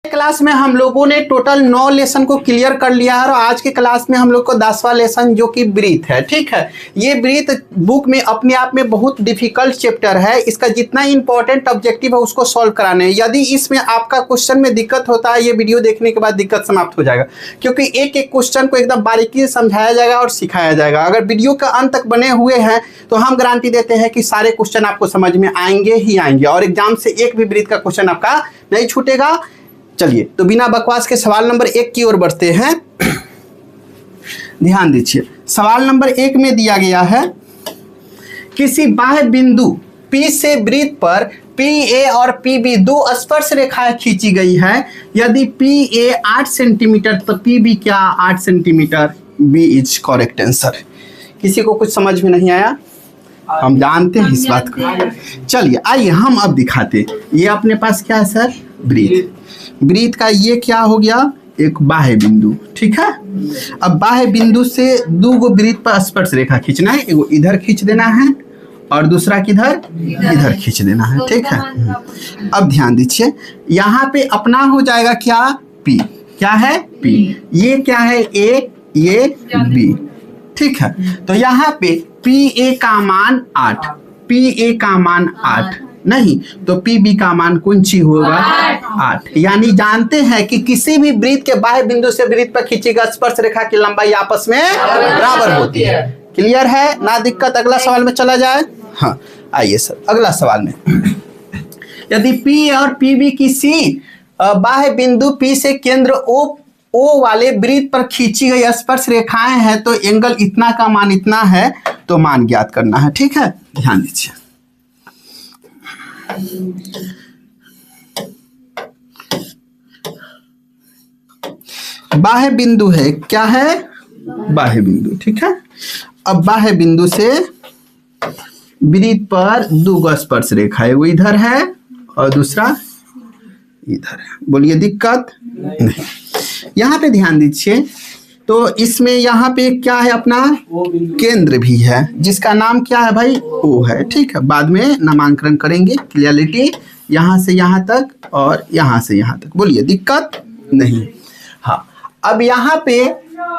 Class में हम लोगों ने टोटल 9 लेसन को क्लियर कर लिया है और आज के क्लास में हम लोग को 10वां लेसन जो कि ब्रीथ है। ठीक है, ये ब्रीथ बुक में अपने आप में बहुत डिफिकल्ट चैप्टर है। इसका जितना इंपॉर्टेंट ऑब्जेक्टिव है उसको सॉल्व कराने हैं। यदि इसमें आपका क्वेश्चन में दिक्कत होता है, ये वीडियो देखने के बाद दिक्कत समाप्त हो जाएगा, क्योंकि एक एक क्वेश्चन को एकदम बारीकी से समझाया जाएगा और सिखाया जाएगा। अगर वीडियो का अंत तक बने हुए हैं तो हम गारंटी देते हैं कि सारे क्वेश्चन आपको समझ में आएंगे ही आएंगे और एग्जाम से एक भी ब्रीथ का क्वेश्चन आपका नहीं छूटेगा। चलिए तो बिना बकवास के सवाल नंबर 1 की ओर बढ़ते हैं। ध्यान दीजिए, सवाल नंबर 1 में दिया गया है किसी बाह्य बिंदु P से वृत्त पर PA और PB दो स्पर्श रेखाएं खींची गई है। यदि PA 8 सेंटीमीटर तो PB क्या 8 centimetre? B is correct answer. किसी को कुछ समझ में नहीं आया? हम जानते हैं इस बात को। चलिए आइए हम अब दिखाते। ये अपने पास क्या है सर? वृत्त। वृत्त का ये क्या हो गया? एक बाह्य बिंदु। ठीक है, अब बाह्य बिंदु से दो गो वृत्त पर स्पर्श रेखा खींचना है। एगो इधर खींच देना है और दूसरा किधर? इधर खींच देना है। ठीक है, अब ध्यान दीजिए, यहाँ पे अपना हो जाएगा क्या? P। क्या है? P। ये क्या है? A, ये B। ठीक है, तो यहाँ पे PA का मान 8, PA का मान 8 नहीं तो PB का मान कौन सी होगा? 8। यानी जानते हैं कि किसी भी वृत्त के बाह्य बिंदु से वृत्त पर खींची गई स्पर्श रेखा की लंबाई आपस में बराबर होती है। क्लियर है ना? दिक्कत? अगला सवाल में चला जाए। हाँ आइए सर अगला सवाल में, यदि P और PB किसी बाह्य बिंदु P से केंद्र O वाले वृत्त पर खींची गई स्पर्श रेखाएं हैं तो एंगल इतना का मान इतना है, तो मान ज्ञात करना है। ठीक है, ध्यान दीजिए, बाह्य बिंदु है। क्या है? बाह्य बिंदु। ठीक है, अब बाह्य बिंदु से वृत्त पर दो स्पर्श रेखा है, वो इधर है और दूसरा इधर है। बोलिए दिक्कत? नहीं। यहाँ पे ध्यान दीजिए, तो इसमें यहाँ पे क्या है? अपना केंद्र भी है जिसका नाम क्या है भाई? O है। ठीक है, बाद में नामांकन करेंगे। क्लियरिटी यहाँ से यहाँ तक और यहाँ से यहाँ तक। बोलिए दिक्कत? नहीं। हाँ, अब यहाँ पे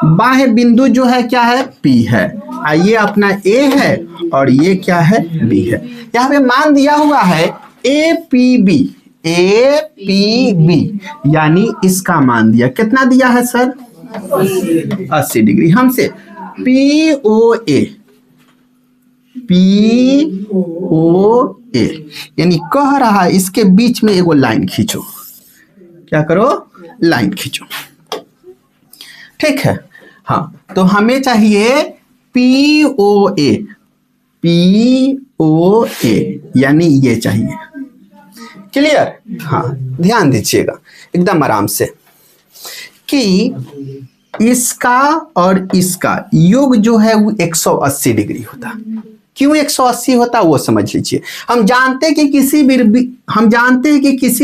बाह्य बिंदु जो है क्या है? P है, ये अपना A है और ये क्या है? B है। यहाँ पे मान दिया हुआ है APB, यानी इसका मान दिया। कितना दिया है सर? 80 डिग्री। हमसे POA यानी कह रहा है इसके बीच में एगो लाइन खींचो। क्या करो? लाइन खींचो। ठीक है, हाँ, तो हमें चाहिए POA यानी ये चाहिए। क्लियर? हाँ, ध्यान दीजिएगा एकदम आराम से कि इसका और इसका योग जो है वो 180 डिग्री होता। क्यों 180 होता वो समझ लीजिए। हम जानते हैं कि किसी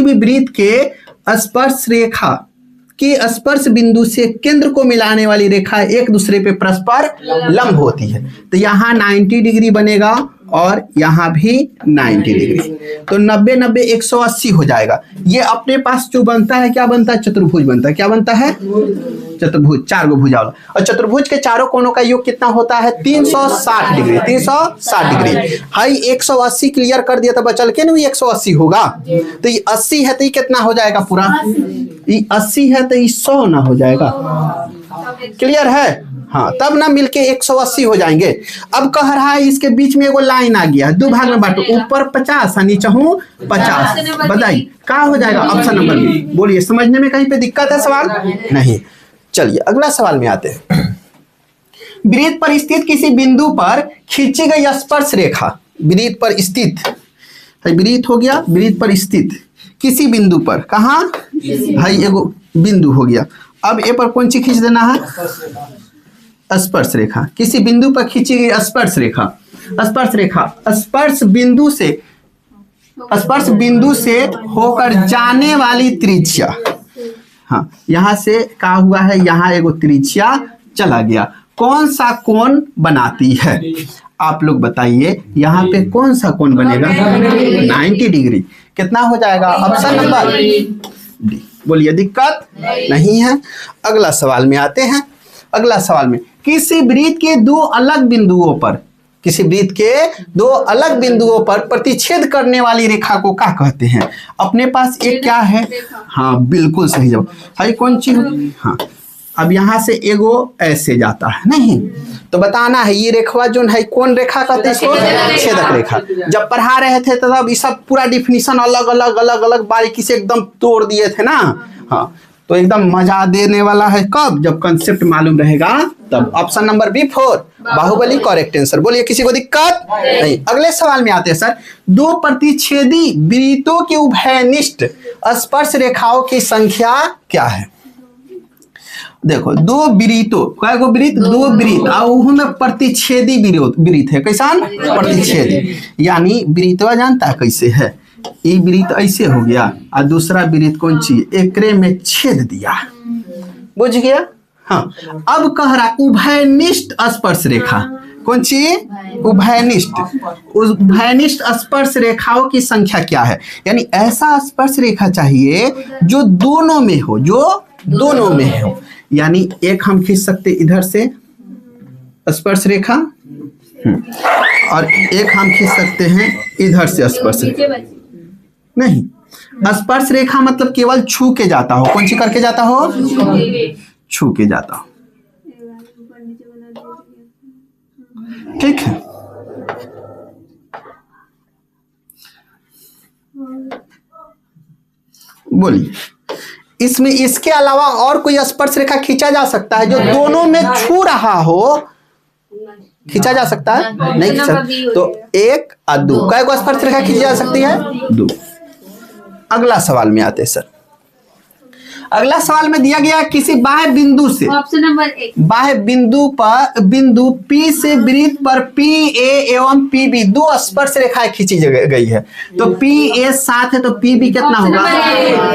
भी वृत्त के स्पर्श रेखा के स्पर्श बिंदु से केंद्र को मिलाने वाली रेखा एक दूसरे पे परस्पर लंब होती है। तो यहाँ 90 डिग्री बनेगा और यहाँ भी 90 डिग्री, तो 90 90 180 हो जाएगा। ये अपने पास जो बनता है क्या बनता है? चतुर्भुज बनता है। क्या बनता है? चतुर्भुज, 4 गो भुजा वाला। और चतुर्भुज के चारों कोनों का योग कितना होता है? 360 डिग्री। 360 डिग्री। हाई 180 क्लियर कर दिया तो बचल के नहीं 180 होगा। तो ये 80 है तो ये कितना हो जाएगा? पूरा ये 80 है तो ये 100 ना हो जाएगा। क्लियर है? हाँ, तब ना मिलके 180 हो जाएंगे। अब कह रहा है इसके बीच में एगो लाइन आ गया, दो भाग में बांटो, ऊपर 50 नीचे हूँ 50। बताइए क्या हो जाएगा? Option number B. बोलिए, समझने में कहीं पे दिक्कत है? सवाल नहीं। चलिए अगला सवाल में आते हैं। वृत्त पर स्थित किसी बिंदु पर खींची गई स्पर्श रेखा, वृत्त पर स्थित, वृत्त हो गया, वृत्त पर स्थित किसी बिंदु पर, कहाँ भाई? एगो बिंदु हो गया। अब ए पर कौन सी खींच देना है? स्पर्श रेखा। किसी बिंदु पर खींची गई स्पर्श रेखा, स्पर्श बिंदु से होकर जाने वाली त्रिज्या। हाँ, यहाँ से क्या हुआ है? यहाँ एगो त्रिज्या चला गया। कौन सा कोण बनाती है? आप लोग बताइए, यहाँ पे कौन सा कोण बनेगा? 90 डिग्री। कितना हो जाएगा? Option number D. बोलिए दिक्कत नहीं है। अगला सवाल में आते हैं। अगला सवाल में किसी वृत्त के दो अलग बिंदुओं पर, किसी वृत्त के दो अलग बिंदुओं पर प्रतिच्छेद करने वाली रेखा को क्या कहते हैं? अपने पास एक क्या है? हाँ बिल्कुल सही जवाब। हाई कौन चीज होगी? हाँ अब यहाँ से एगो ऐसे जाता है नहीं, तो बताना है ये रेखा जो है कौन रेखा कहते हैं इसको? छेदक रेखा। जब पढ़ा रहे थे तब ये सब पूरा डिफिनीशन अलग अलग अलग अलग बारीकी से एकदम तोड़ दिए थे ना। हाँ तो एकदम मजा देने वाला है कब? जब कंसेप्ट मालूम रहेगा तब। Option number B 4 Baahubali correct answer. बोलिए किसी को दिक्कत नहीं। अगले सवाल में आते हैं सर। दो प्रतिच्छेदी वृत्तों के उभयनिष्ठ स्पर्श रेखाओं की संख्या क्या है? देखो दो वृत्तों, कई गो वृत्त? दो वृत्त और उनमें प्रतिच्छेदी वृत्त है। कैसा? प्रतिच्छेदी। यानी वृत्तवा जानता है कैसे है? ये वृत्त ऐसे हो गया और दूसरा वृत्त कौन चीज एकरे में छेद दिया, बुझ गया? हाँ अब कह रहा उभयनिष्ठ स्पर्श रेखा। कौन सी? उभयनिष्ठ। उभयनिष्ठ स्पर्श रेखाओं की संख्या क्या है? यानी ऐसा स्पर्श रेखा चाहिए जो दोनों में हो, जो दोनों में हो। यानी एक हम खींच सकते इधर से स्पर्श रेखा और एक हम खींच सकते हैं इधर से स्पर्श रेखा। नहीं, स्पर्श रेखा मतलब केवल छू के जाता हो। कौन सी करके जाता हो? छू के जाता हो। ठीक है। बोलिए इसमें इसके अलावा और कोई स्पर्श रेखा खींचा जा सकता है जो दोनों में छू रहा हो? खींचा जा सकता है? नहीं खींचा। तो एक और दो, कई को स्पर्श रेखा खींची जा सकती है? दो। अगला सवाल में आते हैं सर। अगला सवाल में दिया गया किसी बाह्य बिंदु से, ऑप्शन नंबर 1, बाह्य बिंदु पर बिंदु P से वृत्त पर PA एवं PB दो स्पर्श रेखाएं खींची गई है। तो PA 7 है तो PB कितना होगा?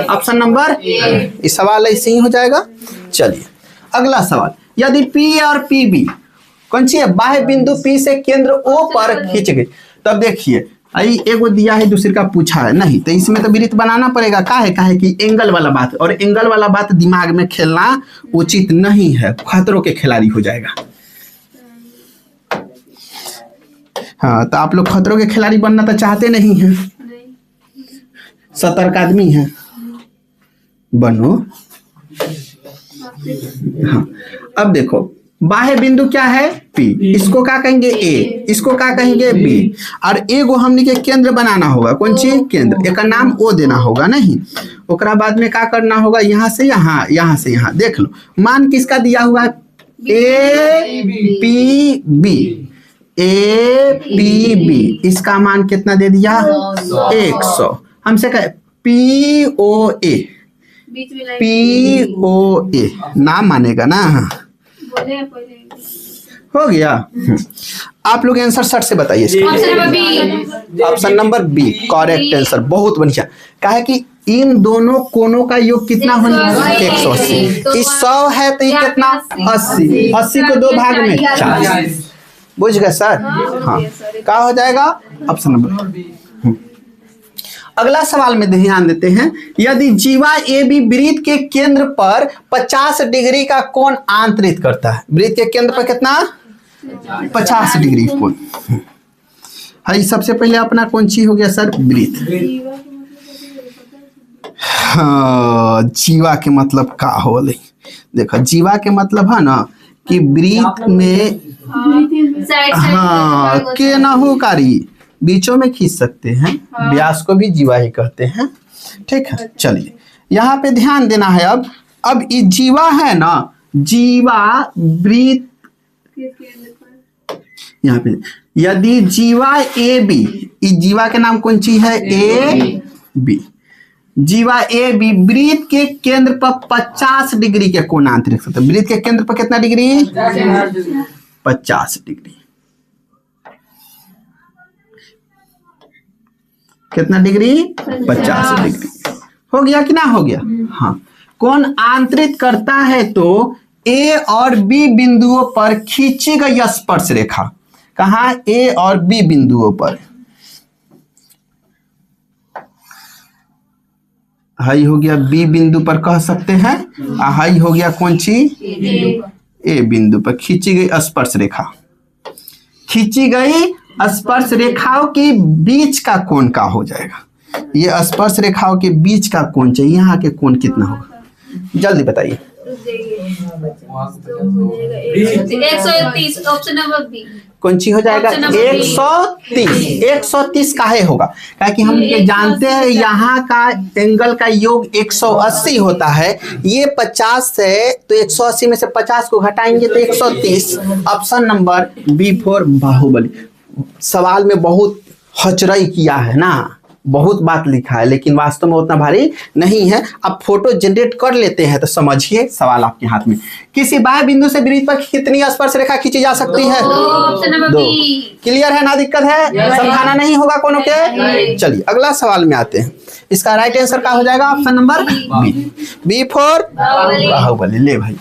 ऑप्शन नंबर इस सवाल ऐसे ही हो जाएगा। चलिए अगला सवाल। यदि PA और PB कौन सी है? बाह्य बिंदु P से केंद्र O पर खींच गई। तब देखिए एगो दिया है दूसरे का पूछा है नहीं, तो इसमें तो वृत्त बनाना पड़ेगा। का है कि एंगल वाला बात, और एंगल वाला बात दिमाग में खेलना उचित नहीं है, खतरों के खिलाड़ी हो जाएगा। हाँ तो आप लोग खतरों के खिलाड़ी बनना तो चाहते नहीं हैं, सतर्क आदमी हैं, बनो। हाँ अब देखो बाह्य बिंदु क्या है? P, इसको क्या कहेंगे? A, इसको क्या कहेंगे? B, और एगो हमने के केंद्र बनाना होगा। कौन चीज? केंद्र। एक नाम O देना होगा नहीं। ओकरा बाद में क्या करना होगा? यहाँ से यहाँ, यहाँ से यहाँ। देख लो मान किसका दिया हुआ? APB, APB इसका मान कितना दे दिया? 100। हमसे कहे POA, POA नाम मानेगा ना? हो गया। आप लोग आंसर शर्ट से बताइए। Option number B correct answer. बहुत बढ़िया। कहा है कि इन दोनों कोनों का योग कितना होना? 180। इस 100 है तो ये कितना? 80। 80 को दो भाग में 40। बुझ गए सर? हाँ क्या हो जाएगा? Option number. अगला सवाल में ध्यान देते हैं। यदि जीवा AB वृत्त के केंद्र पर 50 डिग्री का कोण आंतरित करता है। वृत्त के केंद्र पर कितना? 50 डिग्री कोण। हाँ सबसे पहले अपना कौन सी हो गया सर? वृत्त। हाँ जीवा के मतलब का हो? देखो जीवा के मतलब है ना कि वृत्त में हाँ के ना हो कारी बीचों में खींच सकते हैं। व्यास को भी जीवा ही कहते हैं। ठीक है चलिए यहाँ पे ध्यान देना है। अब ये जीवा है ना, जीवा वृत्त यहाँ पे यदि जीवा AB, इस जीवा के नाम कौन सी है? AB। जीवा AB वृत्त के केंद्र पर 50 डिग्री के कोण आंतरिक करता है। वृत्त के केंद्र पर कितना डिग्री? 50 डिग्री। कितना डिग्री? 50 डिग्री। हो गया कि ना हो गया? हाँ कोण आंतरित करता है तो A और B बिंदुओं पर खींची गई स्पर्श रेखा। कहाँ? A और B बिंदुओं पर। हाई हो गया बी बिंदु पर कह सकते हैं, हाई हो गया कौन सी ए बिंदु पर खींची गई स्पर्श रेखा। खींची गई स्पर्श रेखाओं के बीच का कोण का हो जाएगा, ये स्पर्श रेखाओं के बीच का कोण चाहिए, यहाँ के कोण कितना होगा जल्दी बताइए। 130 ऑप्शन नंबर बी कौन सी हो जाएगा 130। 130 काहे होगा, क्योंकि हम ये जानते हैं यहाँ का एंगल का योग 180 होता है, ये 50 है तो 180 में से 50 को घटाएंगे तो 130। Option number B4 Baahubali. सवाल में बहुत हचरई किया है ना, बहुत बात लिखा है, लेकिन वास्तव में उतना भारी नहीं है। अब फोटो जनरेट कर लेते हैं तो समझिए सवाल आपके हाथ में। किसी बाह्य बिंदु से वृत्त पर कितनी स्पर्श रेखा खींची जा सकती है? 2। क्लियर है ना, दिक्कत है? समझाना नहीं होगा कोनो के। चलिए अगला सवाल में आते हैं। इसका राइट आंसर क्या हो जाएगा? Option number B4 Baahubali. ले भाई,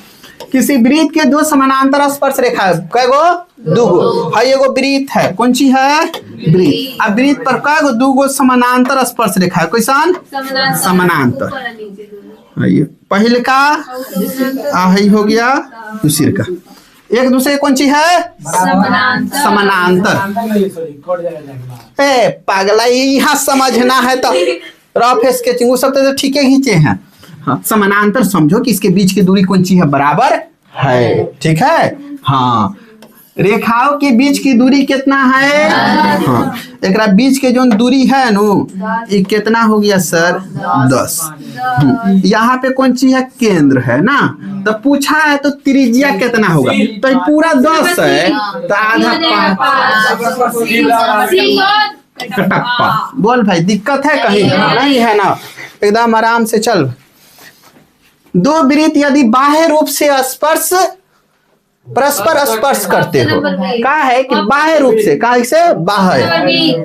किसी वृत्त के दो समानांतर स्पर्श रेखा है, कैगो? दूगो। हां एगो वृत्त है, कौन सी है? वृत्त। अब वृत्त पर कैगो? दूगो समानांतर स्पर्श रेखा है, कैसन? समानांतर। आइए पहले का आही हो गया, दूसरे का एक दूसरे कौन सी है? समानांतर। ए पागला, यहाँ समझना है तो रफ स्केचिंग वो सब तो ठीक है खींचे हैं। हाँ, समानांतर समझो कि इसके बीच की दूरी कौन सी है? बराबर है, ठीक है। हाँ, रेखाओं के बीच की दूरी कितना है? हाँ, एक बीच के जो दूरी है नु ये कितना हो गया सर? 10। यहाँ पे कौन सी है? केंद्र है ना, तो पूछा है तो त्रिज्या कितना होगा? तो ये पूरा 10 है तो आधा 5। बोल भाई, दिक्कत है कहीं? नहीं है ना, एकदम आराम से चल। दो वृत्त यदि बाह्य रूप से परस्पर स्पर्श करते हो, क्या है कि बाह्य रूप से, कैसे? बाह्य।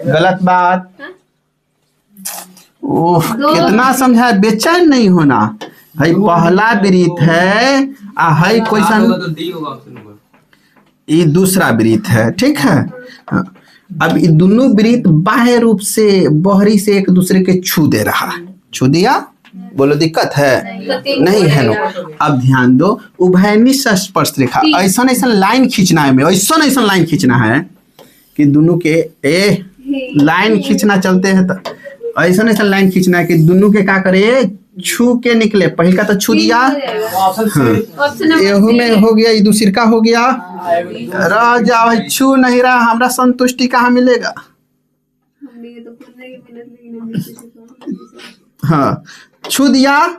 गलत बात। ओह कितना समझा, बेचैन नहीं होना भाई। पहला वृत्त है हाई क्वेश्चन, ये दूसरा वृत्त है, ठीक है। अब ये दोनों वृत्त बाह्य रूप से बहरी से एक दूसरे के छू दे रहा है। छू दिया, बोलो दिक्कत है? नहीं है नो। अब ध्यान दो, उभयनिष्ठ स्पर्श रेखा, ऐसा ऐसा लाइन खींचना है, ऐसा ऐसा लाइन खींचना है कि दोनों के लाइन खींचना चलते हैं तो ऐसा ऐसा लाइन खींचना है कि दोनों के क्या करे? छू के निकले। पहले का तो छू दिया, एहू में हो गया, दूसरी का हो गया, रह जाओ। छू नहीं रहा, हमरा संतुष्टि कहाँ मिलेगा? हाँ, छू दिया।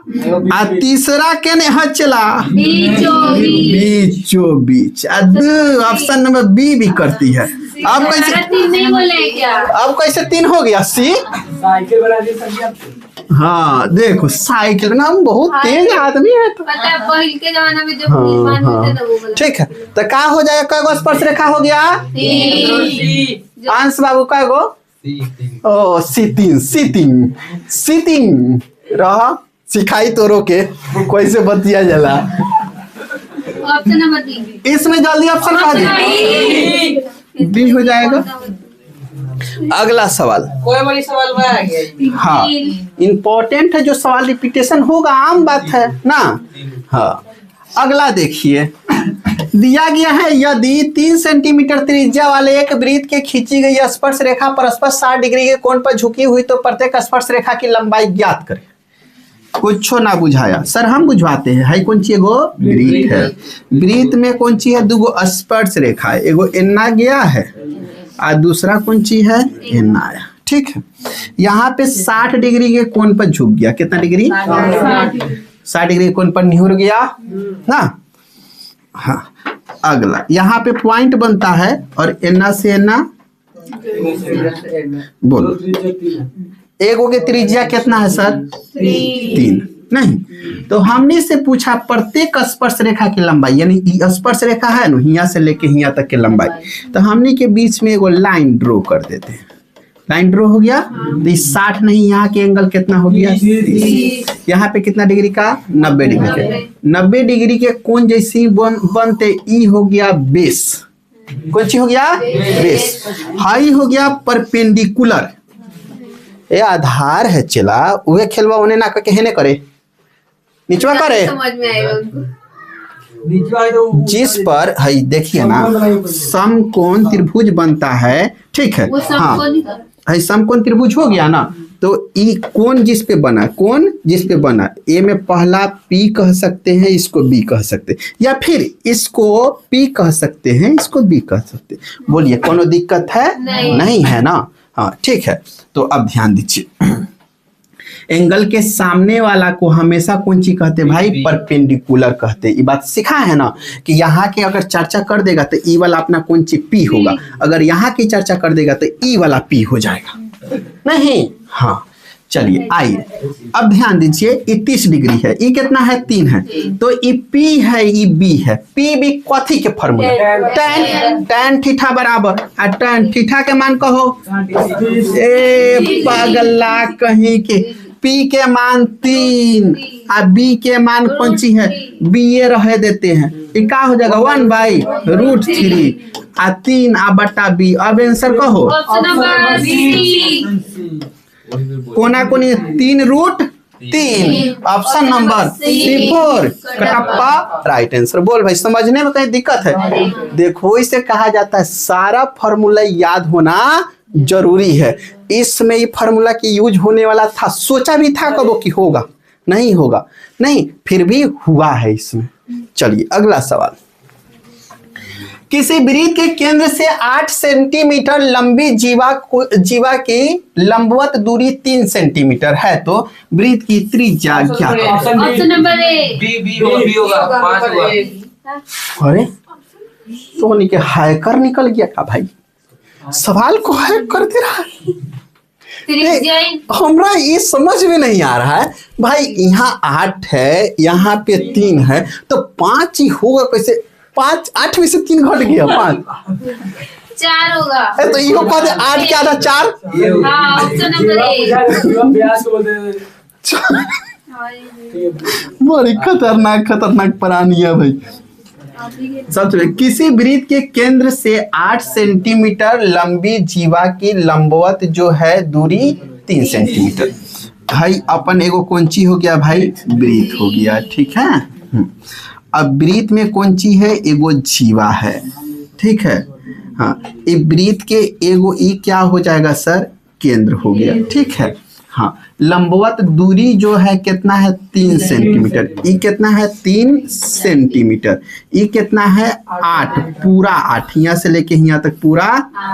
आ तीसरा के ने चला बीचों बीच। ऑप्शन नंबर बी भी करती है। अब कैसे 3 नहीं बोले क्या? अब कैसे 3 हो गया? सी साइकिल बना दी सभी आपको। हाँ देखो, साइकिल ना, हम बहुत तेज आदमी है तो पता है पहले के जमाना में जो निर्माण होते थे वो। ठीक है, तो क्या हो जाएगा? कैगो स्पर्श रेखा हो गया? अंश बाबू कैगो? ओ सीटिंग रहा, सिखाई तो रोके कैसे बतिया जला। Option number B. इसमें जल्दी ऑप्शन का बी हो जाएगा। अगला सवाल, कोई बड़ी सवाल में आ गया। हाँ इम्पोर्टेंट है, जो सवाल रिपीटेशन होगा आम बात है ना। हाँ अगला देखिए, दिया गया है यदि 3 सेंटीमीटर त्रिज्या वाले एक वृत्त के खींची गई स्पर्श रेखा परस्पर 60 डिग्री के कोण पर झुकी हुई तो प्रत्येक स्पर्श रेखा की लंबाई ज्ञात करें। कुछ ना बुझाया सर, हम बुझवाते हैं। है कौन सी? एगो वृत्त है, वृत्त में कौन सी है? दूगो स्पर्श रेखा है, एगो एन्ना गया है और दूसरा कौन सी है? एन्ना आया, ठीक है। यहाँ पे 60 डिग्री के कोण पर झुक गया। कितना डिग्री? 60 डिग्री कोण पर निहुर गया ना। हाँ अगला, यहाँ पे पॉइंट बनता है और एन्ना से एन्ना बोलो। एगो के त्रिज्या कितना है सर? 3 नहीं, तो हमने से पूछा प्रत्येक स्पर्श रेखा की लंबाई, यानी स्पर्श रेखा है ना, यहाँ से लेके यहाँ तक की लंबाई, तो हमने के बीच में एगो लाइन ड्रॉ कर देते हैं। लाइन ड्रॉ हो गया तो 60 नहीं, यहाँ के एंगल कितना हो गया? 30। यहाँ पे कितना डिग्री का? 90 डिग्री के। 90 डिग्री के कोण जैसी बनते ई हो गया बेस। कौन सी हो गया? बेस। हाई हो गया परपेंडिकुलर, ये आधार है चला उहे खेलवा उन्हें ना के हेने करे निचवा करे समझ में आएगा उनको। जिस पर है देखिए ना समकोण त्रिभुज बनता है, ठीक है। वो सब हाँ को नहीं कर। है समकोण त्रिभुज हो गया ना, तो ई कोण जिस पे बना, कोण जिस पे बना, ए में पहला पी कह सकते हैं, इसको बी कह सकते हैं, या फिर इसको पी कह सकते हैं, इसको बी कह सकते हैं। बोलिए कोनो दिक्कत है? नहीं है ना। हाँ ठीक है, तो अब ध्यान दीजिए, एंगल के सामने वाला को हमेशा कौन सी कहते हैं भाई? परपेंडिकुलर कहते हैं। ये बात सिखा है ना कि यहाँ की अगर चर्चा कर देगा तो ई वाला अपना कौन सी पी होगा, अगर यहाँ की चर्चा कर देगा तो ई वाला पी हो जाएगा, नहीं? हाँ चलिए आइए अब ध्यान दीजिए, ये 30 डिग्री है, ये कितना है? 3 है, तो ये P है, ये B है। P B कथी के फॉर्मूला? tan थीटा बराबर, आ tan थीटा के मान कहो, ए पागला कहीं के, P के मान 3 आ B के मान कौन सी है? B ये रह देते हैं, ये क्या हो जाएगा? 1/√3 आ 3 आ बटा B। अब आंसर कहो, ऑप्शन नंबर सी। कोना कोनी 3√3, option number C4 Kattappa right answer. बोल भाई समझने में कहीं दिक्कत है? देखो इसे कहा जाता है सारा फॉर्मूला याद होना जरूरी है। इसमें ये फॉर्मूला की यूज होने वाला था, सोचा भी था कबो कि होगा, नहीं होगा, नहीं फिर भी हुआ है इसमें। चलिए अगला सवाल, किसी वृत्त के केंद्र से 8 सेंटीमीटर लंबी जीवा की लंबवत दूरी 3 सेंटीमीटर है, तो वृत्त की त्रिज्या क्या है? Option number A. बी होगा 5 होगा। अरे सोनी के हैकर निकल गया का भाई, सवाल को हैक कर दे रहा है। त्रिज्या हमरा ये समझ में नहीं आ रहा है भाई, यहाँ 8 है, यहाँ पे 3 है, तो 5 ही होगा कैसे? 5 8 में से 3 घट गया, 5 4 होगा। तो इहो कह दे 8 क्या था? 4। हाँ ऑप्शन नंबर ए। बड़ी खतरनाक प्राणी है भाई। सबसे किसी वृत्त के केंद्र से 8 सेंटीमीटर लंबी जीवा की लंबवत जो है दूरी 3 सेंटीमीटर। भाई अपन एगो कौन ची हो गया भाई? वृत्त हो गया, ठीक है। अब वृत्त में कौन ची है? एगो जीवा है, ठीक है। हाँ ये वृत्त के एगो ई क्या हो जाएगा सर? केंद्र हो गया, ठीक है। हाँ लंबवत दूरी जो है कितना है? 3 सेंटीमीटर। ई कितना है? 3 सेंटीमीटर। ई कितना है? 8, पूरा 8, यहाँ से लेके यहाँ तक पूरा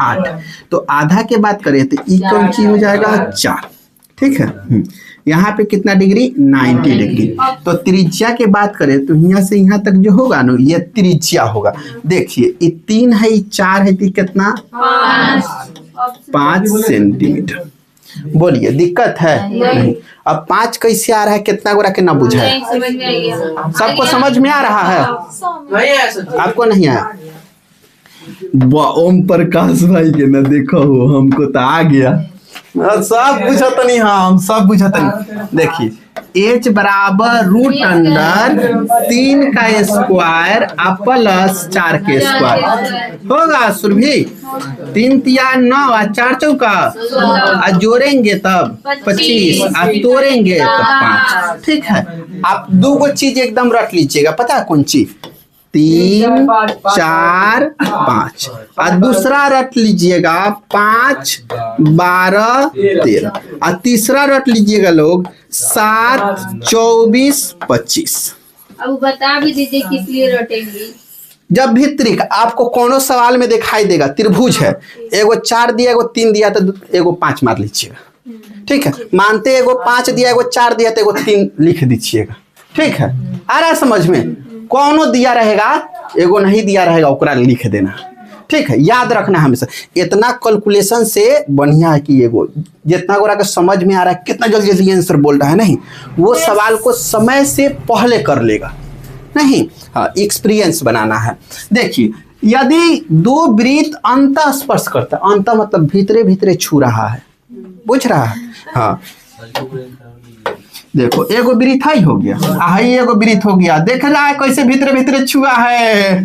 8। तो आधा के बात करें तो ई कौन सी हो जाएगा? 4, ठीक है। यहाँ पे कितना डिग्री? 90 डिग्री। तो त्रिज्या के बात करें तो यहाँ से यहाँ तक जो होगा ना, ये त्रिज्या होगा। देखिए ये 3 है, ये 4 है, तो कितना? 5 सेंटीमीटर। बोलिए दिक्कत है? नहीं। अब 5 कैसे आ रहा है? कितना गोरा के ना बुझा है? समझ में आ गया। सबको समझ में आ रहा है? नहीं है सर, आपको नहीं आया? ओम प्रकाश भाई के ना देखो हो, हमको तो आ गया, सब बुझत नहीं, हाँ हम सब बुझत नहीं। देखिए H बराबर √3 का स्क्वायर प्लस 4 के स्क्वायर होगा सुरभि। 3 तिया 9 और 4 चौका, जोड़ेंगे तब 25 और तोड़ेंगे तब 5, ठीक है। आप 2 चीज एकदम रख लीजिएगा, पता है कौन चीज? 3 4 5, और दूसरा रख लीजिएगा 5 12 13, और तीसरा रख लीजिएगा लोग 7 24 25। अब बता भी दीजिए किस लिए रटेंगे। जब भी त्रिक आपको कोनो सवाल में दिखाई देगा, त्रिभुज है, एगो 4 दिया, एगो 3 दिया, तो एगो 5 मार लीजिएगा, ठीक है। मानते एगो 5 दिया, एगो 4 दिया, तो एगो 3 लिख दीजिएगा, ठीक है। आ रहा है समझ में? कौनो दिया रहेगा, एगो नहीं दिया रहेगा, ओकरा लिख देना, ठीक है। याद रखना हमेशा। इतना कैलकुलेशन से बढ़िया है कि एगो जितना गोरा का समझ में आ रहा है, कितना जल्दी जल्दी आंसर बोल रहा है, नहीं वो सवाल को समय से पहले कर लेगा, नहीं। हाँ एक्सपीरियंस बनाना है। देखिए यदि 2 वृत्त अंत स्पर्श करता है, अंत मतलब भीतरे भीतरे छू रहा है, बुझ रहा है? हाँ देखो एगो वृत्त ही हो गया, हाई एगो वृत्त हो गया, देख रहा है कैसे भीतरे भीतरे छुआ है,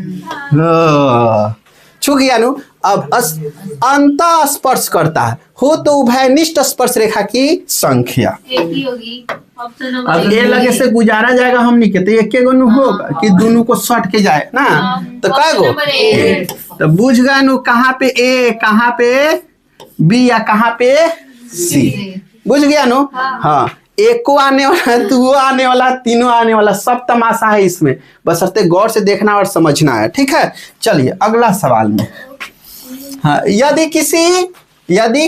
छू गया नु। अब अंत स्पर्श करता है हो तो उभयनिष्ठ स्पर्श रेखा की संख्या। एक ही होगी ऑप्शन नंबर अब ए लगे से गुजारा जाएगा हमनी के तो एक के गो होगा कि दोनों को सट के जाए ना, तो कै गो ए। तो बुझ गए नु कहाँ पे ए कहाँ पे बी या कहाँ पे सी, बुझ गया नु। हाँ एक को आने वाला, दो आने वाला, तीनों आने वाला, सब तमाशा है इसमें, बशर्ते गौर से देखना और समझना है। ठीक है, चलिए अगला सवाल में। हाँ, यदि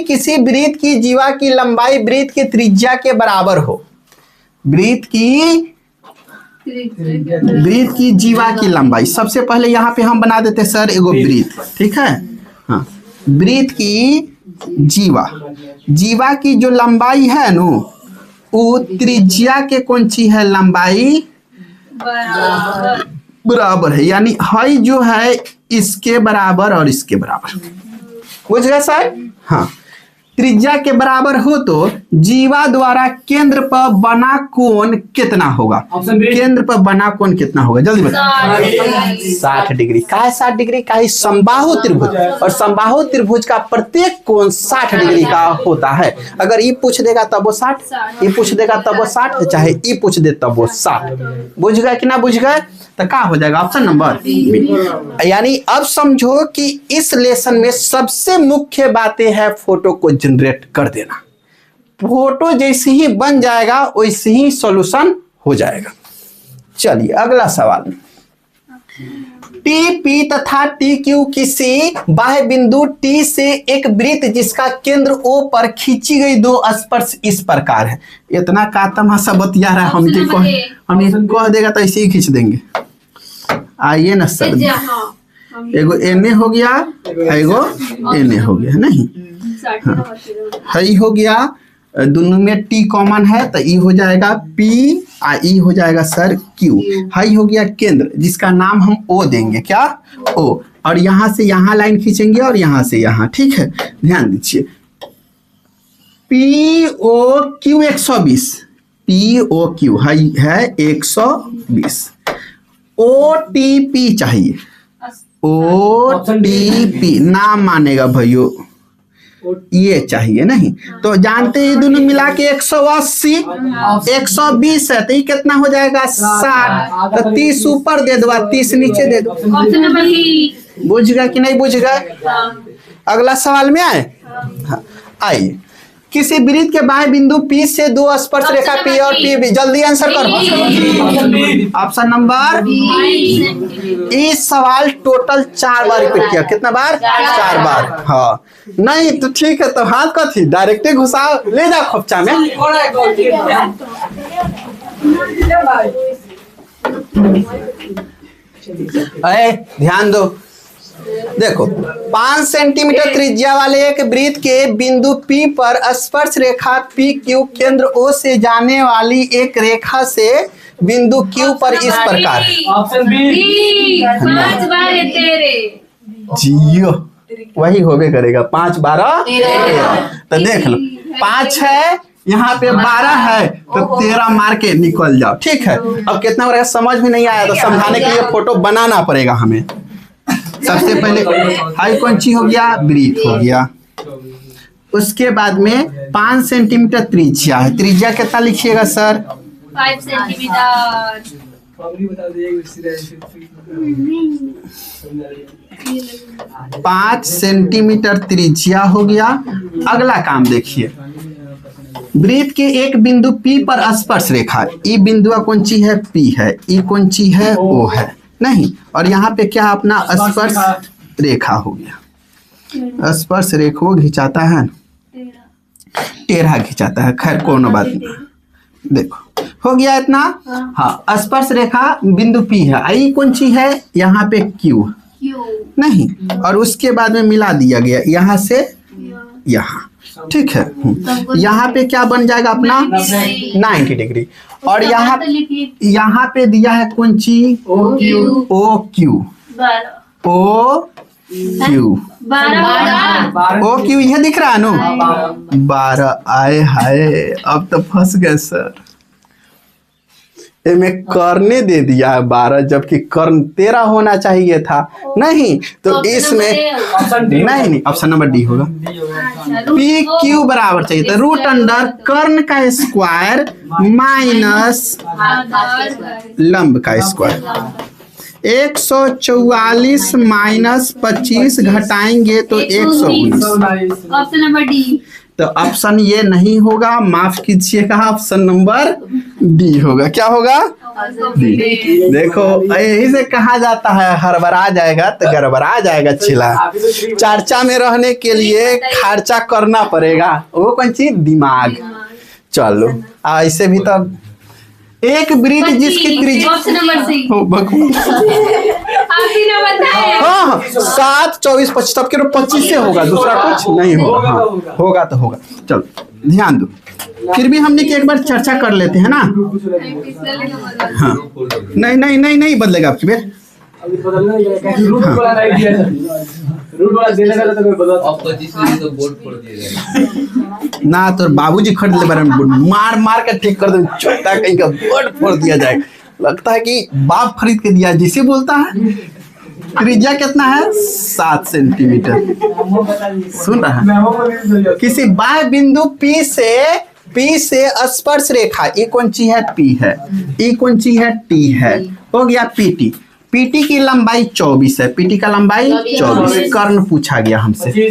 किसी वृत्त की जीवा की लंबाई वृत्त की त्रिज्या के बराबर हो, वृत्त की जीवा की लंबाई, सबसे पहले यहाँ पे हम बना देते सर एगो वृत्त। ठीक है, हाँ वृत्त की जीवा की जो लंबाई है नु वो त्रिज्या के कौन सी है लंबाई बराबर है, यानी हाई जो है इसके बराबर और इसके बराबर, बुझ गए सर। हाँ त्रिज्या के बराबर हो तो जीवा द्वारा केंद्र पर बना कोण कितना होगा, केंद्र पर बना कोण कितना होगा जल्दी बताओ। 60 डिग्री का है, 60 डिग्री का ही समबाहु त्रिभुज, और समबाहु त्रिभुज का प्रत्येक कोण 60 डिग्री का होता है। अगर ये पूछ देगा तब वो 60, ये पूछ देगा तब वो 60, चाहे ये पूछ दे तब वो 60। बुझ गए कि ना बुझ गए, तो क्या हो जाएगा ऑप्शन नंबर बी। यानी अब समझो कि इस लेसन में सबसे मुख्य बातें हैं फोटो को जनरेट कर देना। फोटो जैसे ही बन जाएगा वैसे ही सॉल्यूशन हो जाएगा। चलिए अगला सवाल। टी पी तथा टी क्यू किसी बाह्य बिंदु टी से एक वृत्त जिसका केंद्र ओ पर खींची गई दो स्पर्श इस प्रकार है। इतना का तमाशा बतिया रहा है, हम कह देगा तो ऐसे ही खींच देंगे। आइए ना सर, एगो एने हो गया, एगो एने हो गया, नहीं हई हो गया, दोनों में टी कॉमन है तो ई हो जाएगा पी आ ई हो जाएगा सर क्यू। हाई हो गया केंद्र जिसका नाम हम ओ देंगे, क्या ओ, और यहां से यहां लाइन खींचेंगे और यहां से यहां। ठीक है, ध्यान दीजिए P O Q 120, P O Q हाई है 120। ओ टी पी चाहिए, ओ टी पी नाम मानेगा भाइयों, ये चाहिए नहीं तो जानते हैं दोनों मिला के 180 120 है तो ये कितना हो जाएगा 60, तो 30 ऊपर दे दो 30 नीचे दे दो। बुझ गया कि नहीं बुझ गए। अगला सवाल में आए। हाँ, आइए किसी वृत्त के बाह्य बिंदु P से दो स्पर्श रेखा P और P, जल्दी आंसर करो ऑप्शन नंबर। इस सवाल टोटल 4 बार रिपीट किया, कितना बार 4 बार। हाँ नहीं तो ठीक है, तो हाथ का थी डायरेक्ट घुसाओ, ले जाओ खोपचा में। अरे ध्यान दो, देखो 5 सेंटीमीटर त्रिज्या वाले एक वृत्त के बिंदु P पर स्पर्श रेखा P Q केंद्र O से जाने वाली एक रेखा से बिंदु Q पर इस प्रकार। ऑप्शन बी 5 बार तेरे जियो वही होबे करेगा 5 12 13। तो देख लो 5 है यहाँ पे 12 है तो 13 मार के निकल जाओ। ठीक है, अब कितना हो रहा है समझ में नहीं आया तो समझाने के लिए फोटो बनाना पड़ेगा हमें। सबसे पहले हाई कौन सी हो गया, वृत्त हो गया। उसके बाद में 5 सेंटीमीटर त्रिज्या है, त्रिज्या कितना लिखिएगा सर 5 सेंटीमीटर। 5 सेंटीमीटर त्रिज्या हो गया। अगला काम देखिए, वृत्त के एक बिंदु P पर स्पर्श रेखा, ई बिंदु कौन सी है P है, ई कौन सी है O है नहीं, और यहाँ पे क्या अपना स्पर्श रेखा हो गया। स्पर्श रेखा खिंचाता है, टेढ़ा खिंचाता है, खैर कोनो बात नहीं। देखो हो गया इतना। हाँ स्पर्श रेखा बिंदु P है, आई कौन सी है यहाँ पे Q नहीं, और उसके बाद में मिला दिया गया यहाँ से यहाँ। ठीक है, यहाँ पे क्या बन जाएगा अपना 90 डिग्री, और यहाँ पे दिया है कौन सी ओ क्यू ओ क्यू यह दिख रहा है नो 12। आए हाय अब तो फंस गए सर। में करने दे दिया है 12, जबकि कर्ण 13 होना चाहिए था। नहीं तो इसमें नहीं, ऑप्शन नंबर डी होगा। पी क्यू बराबर चाहिए था रूट अंडर कर्ण का स्क्वायर माइनस लंब का स्क्वायर। 144 माइनस 25 घटाएंगे तो 119। Option number D. तो ऑप्शन ये नहीं होगा, माफ कीजिएगा, ऑप्शन नंबर डी होगा। क्या होगा? डी। देखो यही से कहा जाता है हड़बड़ा जाएगा तो गड़बड़ा जाएगा चिला। चर्चा में रहने के लिए खर्चा करना पड़ेगा, वो कौन चीज? दिमाग। चलो ऐसे भी तो एक वृत्त जिसकी त्रिज्या ऑप्शन नंबर सी। आप ही ना बताएं। हाँ 7, 24, 25 सबके 25 से होगा, दूसरा कुछ नहीं होगा। हाँ, होगा तो होगा। चलो ध्यान दो, फिर भी हमने कि एक बार चर्चा कर लेते हैं ना। हाँ नहीं नहीं नहीं नहीं बदलेगा आपकी बेर। ना तो बाबूजी खरीद ले बारे में मार मार के ठीक कर दे, छोटा कहीं का बोर्ड फोड़ दिया जाए। लगता है कि बाप खरीद के दिया जैसे बोलता है। त्रिज्या कितना है? 7 सेंटीमीटर। सुन रहा है? किसी बाह्य बिंदु P से स्पर्श रेखा, ये कौन सी है? P है। ये कौन सी है? T है। हो गया PT। PT की लंबाई 24 है। PT का लंबाई 24। कर्ण पूछा गया हमसे,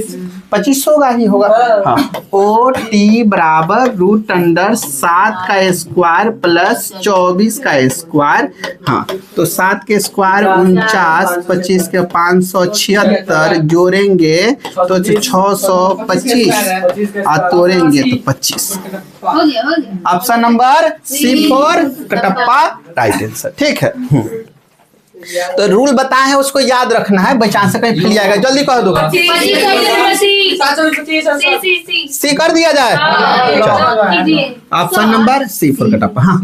25 होगा ही होगा। हाँ ओ टी बराबर रूट अंडर 7 का स्क्वायर प्लस 24 का स्क्वायर। हाँ तो 7 के स्क्वायर 49, 25 के 576, जोड़ेंगे तो 625 और तोड़ेंगे तो 25। हो गया। Option number C4 Kattappa right answer. ठीक है। तो रूल बताए हैं उसको याद रखना है, बचा से कहीं भूल जाएगा। जल्दी कह दो। सी कर दिया जाए। Option number C4 Kattappa. हाँ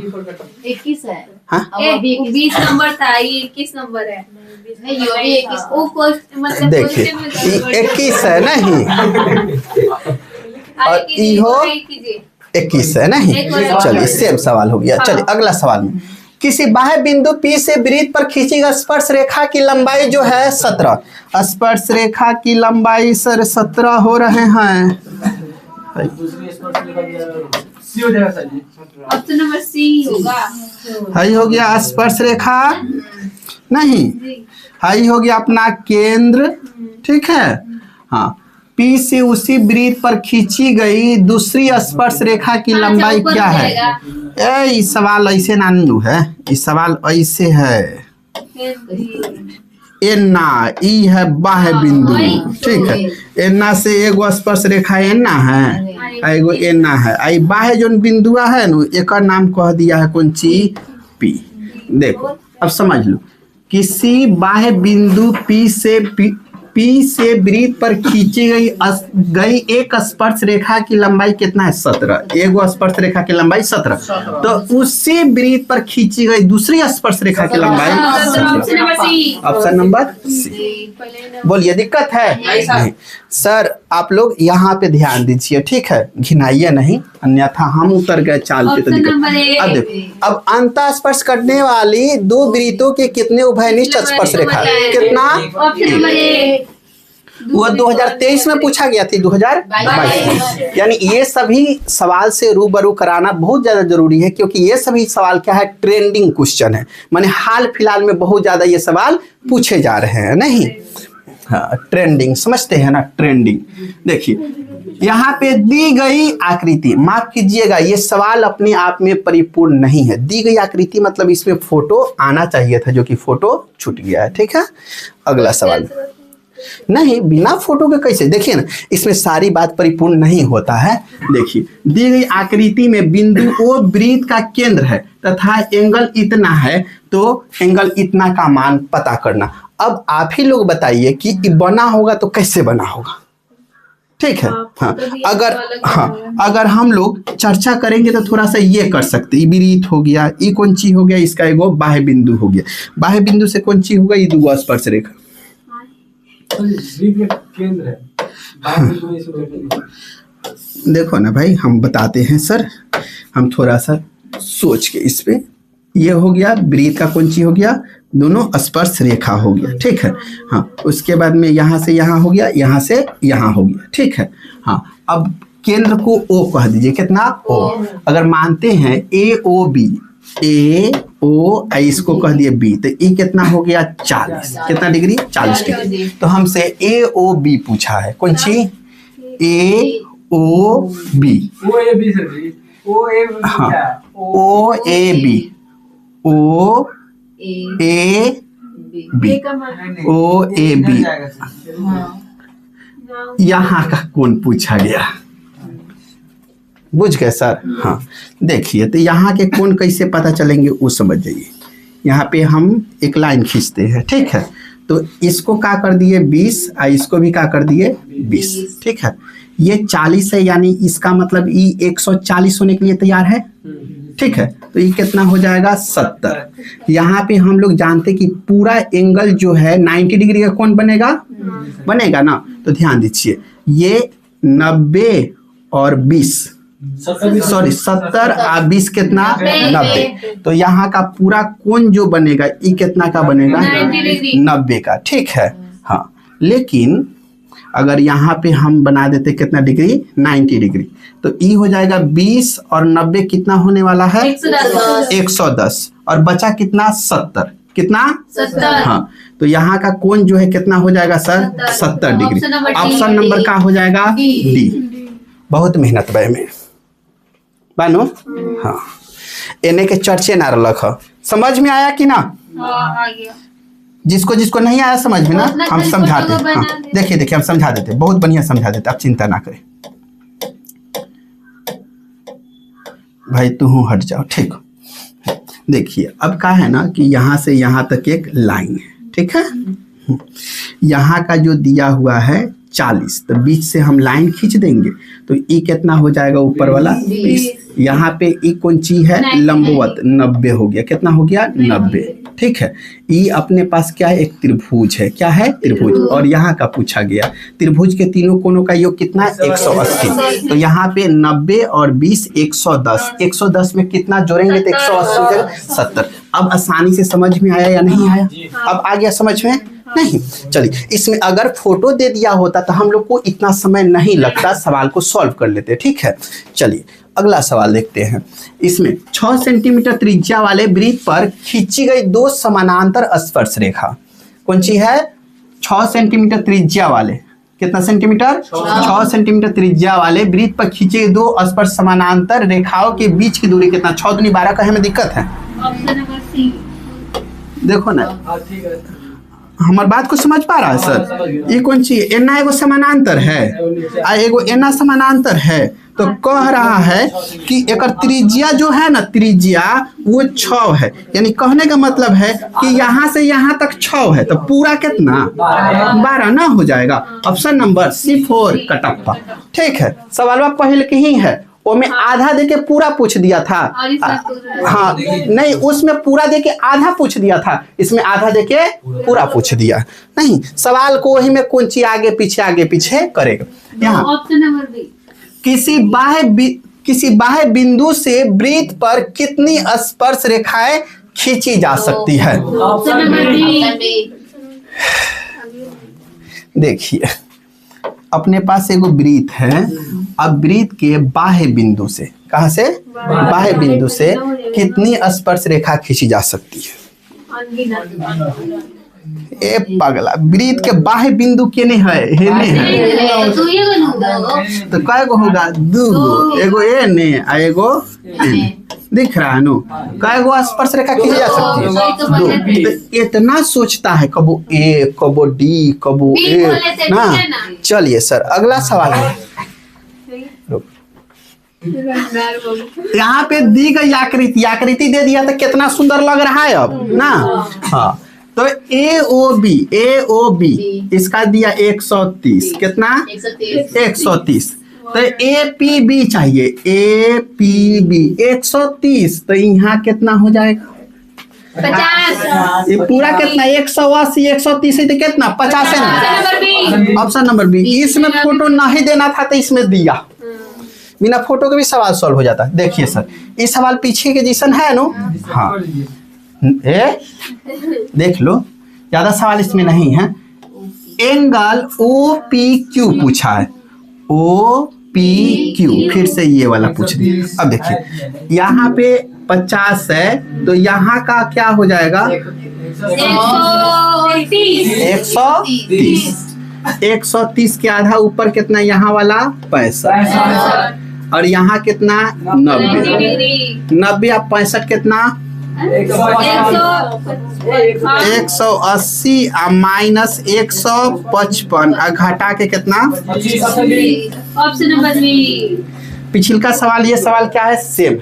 21 है। हाँ 20 नंबर था, ये 21 नंबर है। मतलब देखिए 21 है नहीं, और इहो 21 है नहीं। चलिए सेम सवाल हो गया। चलिए अगला सवाल में, किसी बाह्य बिंदु P से वृत्त पर खींची गई स्पर्श रेखा की लंबाई जो है 17। स्पर्श रेखा की लंबाई सर 17 हो रहे हैं। ऑप्शन नंबर सी होगा। हाई हो गया स्पर्श रेखा नहीं, हाई हो गया अपना केंद्र। ठीक है। हाँ P से उसी वृत्त पर खींची गई दूसरी स्पर्श रेखा की लंबाई क्या है? ए सवाल ऐसे नानू है, इस सवाल ऐसे है। एन्ना ई है बाह्य बिंदु। ठीक है। एन्ना से एगो स्पर्श रेखा एन्ना है, एगो एन्ना है। आई बाह्य जो बिंदुआ है ना, एक नाम कह दिया है कौन सी? P। देखो अब समझ लो, किसी बाह्य बिंदु P से वृत्त पर खींची गई एक स्पर्श रेखा की लंबाई कितना है? 17। एगो स्पर्श रेखा की लंबाई 17। तो उसी वृत्त पर खींची गई दूसरी स्पर्श रेखा की लंबाई 17। Option number C. बोलिए दिक्कत है? नहीं। सर आप लोग यहाँ पे ध्यान दीजिए, ठीक है, घिनाइए नहीं, अन्यथा हम उतर गए चाल पे तो दिक्कत। अब देखो, अब अंतः स्पर्श करने वाली दो वृत्तों के कितने उभयनिष्ठ स्पर्श रेखा? कितना? वो 2023 में पूछा गया थी, 2022। यानी ये सभी सवाल से रूबरू कराना बहुत ज्यादा जरूरी है, क्योंकि ये सभी सवाल क्या है? ट्रेंडिंग क्वेश्चन है, माने हाल फिलहाल में बहुत ज्यादा ये सवाल पूछे जा रहे हैं। नहीं हाँ ट्रेंडिंग समझते हैं ना? ट्रेंडिंग। देखिए यहाँ पे दी गई आकृति, माफ कीजिएगा ये सवाल अपने आप में परिपूर्ण नहीं है। दी गई आकृति मतलब इसमें फोटो आना चाहिए था, जो कि फोटो छूट गया है। ठीक है। अगला सवाल नहीं, बिना फोटो के कैसे? देखिए ना, इसमें सारी बात परिपूर्ण नहीं होता है। देखिए दी गई आकृति में बिंदु O वृत्त का केंद्र है तथा एंगल इतना है, तो एंगल इतना का मान पता करना। अब आप ही लोग बताइए कि बना होगा तो कैसे बना होगा? ठीक है। हाँ अगर हम लोग चर्चा करेंगे तो थोड़ा सा ये कर सकते, ये वृत्त हो गया, ये कौन चीज हो गया? इसका एगो बाह्य बिंदु हो गया। बाह्य बिंदु से कौन चीज होगा? ये दो स्पर्श रेखा केंद्र है। देखो ना भाई, हम बताते हैं सर, हम थोड़ा सा सोच के इस पे ये हो गया वृत्त का कौन चीज हो गया, दोनों स्पर्श रेखा हो गया, ठीक है। हाँ, उसके बाद में यहाँ से यहाँ हो गया, यहाँ से यहाँ हो गया, ठीक है। हाँ, अब केंद्र को ओ कह दीजिए, कितना ओ। अगर मानते हैं ए ओ बी, ए ओ इसको कह दिए बी, तो ई कितना हो गया 40, कितना डिग्री 40 डिग्री। तो हमसे ए ओ बी पूछा है, कौन सी A O B, O A B sir, O A B, हाँ O A B, O A B, O A B, यहाँ का कौन पूछा गया, बुझ गए सर। हाँ, देखिए तो यहाँ के कौन कैसे पता चलेंगे वो समझ जाइए। यहाँ पे हम एक लाइन खींचते हैं, ठीक है। तो इसको क्या कर दिए 20 और इसको भी क्या कर दिए 20, ठीक है। ये 40 है, यानी इसका मतलब ई 140 होने के लिए तैयार है, ठीक है। तो ये कितना हो जाएगा 70। यहाँ पे हम लोग जानते कि पूरा एंगल जो है 90 डिग्री का कौन बनेगा, बनेगा ना। तो ध्यान दीजिए, ये 90 और 20, सॉरी 70 और 20 कितना 90। तो यहाँ का पूरा कोण जो बनेगा ये कितना का बनेगा 90 का, ठीक है। हाँ, लेकिन अगर यहाँ पे हम बना देते कितना डिग्री 90 डिग्री, तो ई हो जाएगा 20 और 90 कितना होने वाला है 110, और बचा कितना 70, कितना 70। हाँ, तो यहाँ का कोण जो है कितना हो जाएगा सर 70 डिग्री। ऑप्शन नंबर का हो जाएगा डी। बहुत मेहनत बे में बानो। हाँ, एने के चर्चे ना रख, समझ में आया कि ना। आ गया। जिसको जिसको नहीं आया समझ में ना, हम समझाते हैं। हाँ, देखिए देखिए हम समझा देते, बहुत बढ़िया समझा देते, आप चिंता ना करें भाई, तू हट जाओ, ठीक। देखिए अब क्या है ना कि यहाँ से यहाँ तक एक लाइन है, ठीक है। यहाँ का जो दिया हुआ है 40, तो बीच से हम लाइन खींच देंगे, तो ई कितना हो जाएगा ऊपर वाला 20। यहाँ पे ई कौन चीज है लंबवत 90 हो गया, कितना हो गया 90, ठीक है। ई अपने पास क्या है, एक त्रिभुज है, क्या है त्रिभुज। और यहाँ का पूछा गया त्रिभुज के तीनों कोनों का योग कितना 180। तो यहाँ पे 90 और 20 110, 110 में कितना जोड़ेंगे तो 180 हो जाएगा 70। अब आसानी से समझ में आया या नहीं आया, अब आ गया समझ में नहीं। चलिए, इसमें अगर फोटो दे दिया होता तो हम लोग को इतना समय नहीं लगता, सवाल को सॉल्व कर लेते, ठीक है। चलिए अगला सवाल देखते हैं। इसमें 6 सेंटीमीटर त्रिज्या वाले वृत्त पर खींची गई 2 समानांतर स्पर्श रेखा, कौन सी है 6 सेंटीमीटर त्रिज्या वाले, कितना सेंटीमीटर 6 सेंटीमीटर त्रिज्या वाले वृत्त पर खींचे गए 2 स्पर्श समानांतर रेखाओं के बीच की दूरी कितना, 6 दूनी 12 कहे में दिक्कत है। Option number C. देखो ना, ठीक है हमार बात को समझ पा रहा है सर। ये कौन सी एना एगो समानांतर है आ एगो एना समानांतर है, तो कह रहा है कि एक त्रिज्या जो है ना, त्रिज्या वो 6 है, यानी कहने का मतलब है कि यहाँ से यहाँ तक 6 है, तो पूरा कितना 12 ना हो जाएगा। ऑप्शन नंबर C4 कटप्पा, ठीक है। सवाल पहले के ही है, वो में आधा देके पूरा पूछ दिया था। हाँ नहीं, उसमें पूरा देके आधा पूछ दिया था, इसमें आधा देके पूरा पूछ दिया। नहीं, सवाल को वही में कौन सी आगे पीछे करेगा। यहाँ ऑप्शन नंबर बी। किसी बाह्य बिंदु से वृत्त पर कितनी स्पर्श रेखाएं खींची जा सकती है। Option number B. देखिए अपने पास एगो वृत्त है, अब वृत्त के बाह्य बिंदु से, कहां से बाह्य बिंदु से कितनी स्पर्श रेखा खींची जा सकती है। ए पगला, वृत्त के बाह्य बिंदु केने है, हेने है, तो कय गो होगा 2 गो, एगो एने आ एगो एने, दिख रहा है नो, कय गो स्पर्श रेखा खींची जा सकती है 2। तो इतना सोचता है, कबो ए कबो डी कबो ए ना। चलिए सर अगला सवाल है, यहाँ पे दी गई आकृति दे दिया तो कितना सुंदर लग रहा है अब ना। हाँ, तो ए ओ बी इसका दिया 130, कितना 130। तो ए पी बी चाहिए, ए पी बी 130, तो यहाँ कितना हो जाएगा 50। ये पूरा कितना 180 130 है, तो कितना 50 है ना। Option number B. इसमें फोटो नहीं देना था तो इसमें दिया, बिना फोटो के भी सवाल सॉल्व हो जाता। देखिए सर, ये सवाल पीछे के जैसन है नो। हाँ, देख लो, ज्यादा सवाल इसमें नहीं है। एंगल OPQ पूछा है, OPQ, फिर से ये वाला पूछ दिया। अब देखिए यहाँ पे 50 है, तो यहाँ का क्या हो जाएगा? 130। 130 के आधा ऊपर कितना? यहाँ वाला 65, और यहाँ कितना? 90। 90 और 65 कितना? 180 माइनस 155 और घटा के कितना? Option number B. पिछला सवाल, ये सवाल क्या है? सेम।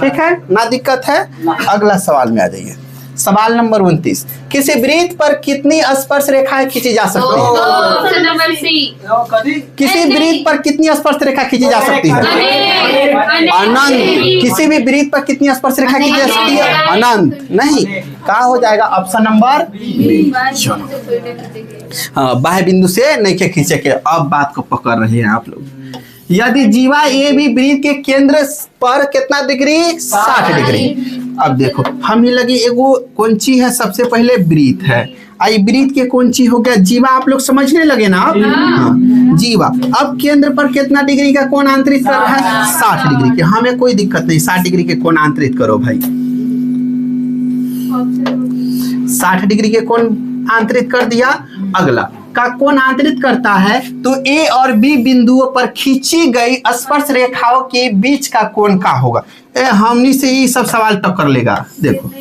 ठीक है, ना दिक्कत है। अगला सवाल में आ जाइए। सवाल नंबर 29, किसी वृत्त पर कितनी स्पर्श रेखाएं खींची जा सकती है? Option number C. किसी वृत्त पर कितनी स्पर्श रेखा खींची जा सकती है? अनंत। किसी भी वृत्त पर कितनी स्पर्श रेखा खींची जा सकती है? अनंत। नहीं, क्या हो जाएगा? Option number B. हाँ, बाह्य बिंदु से नहीं के खींचे के। अब बात को पकड़ रहे हैं आप लोग। यदि जीवा ए भी वृत्त के केंद्र पर कितना डिग्री? 60 डिग्री। अब देखो, हमें लगी एगो कौंची है, सबसे पहले वृत्त है, आई वृत्त के कौंची हो गया जीवा। आप लोग समझने लगे ना? अब हाँ, जीवा अब केंद्र पर कितना डिग्री का कोण आंतरित कर रहा है? 60 डिग्री के। हमें कोई दिक्कत नहीं, 60 डिग्री के कोण आंतरित करो भाई। 60 डिग्री के कोण आंतरित कर दिया। अगला का कोण आंतरित करता है तो ए और बी बिंदुओं पर खींची गई स्पर्श रेखाओं के बीच का कोण का होगा? हमनी से ही सब सवाल टक्कर लेगा। देखो,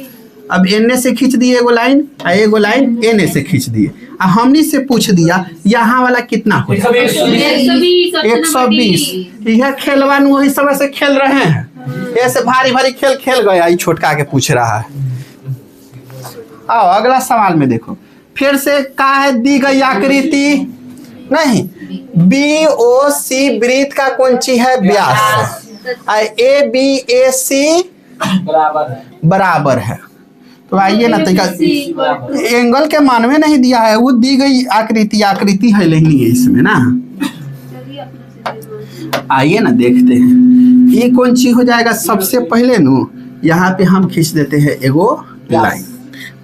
अब एन से खींच दिए एगो लाइन, एगो लाइन एन से खींच दिए, हमनी से पूछ दिया यहाँ वाला कितना हो? 120। यह खेलवान वही समय से खेल रहे हैं, ऐसे भारी भारी खेल खेल गया, ये छोटका के पूछ रहा है। आओ अगला सवाल में देखो, फिर से का है? दी गई आकृति नहीं, BOC वृत्त का कौंची है? व्यास। ABAC बराबर है। तो आइए ना, एंगल के मानवे नहीं दिया है, वो दी गई आकृति है, नहीं है इसमें ना। आइए ना देखते हैं ये कौन चीज हो जाएगा। सबसे पहले नो यहाँ पे हम खींच देते हैं एगो लाइन,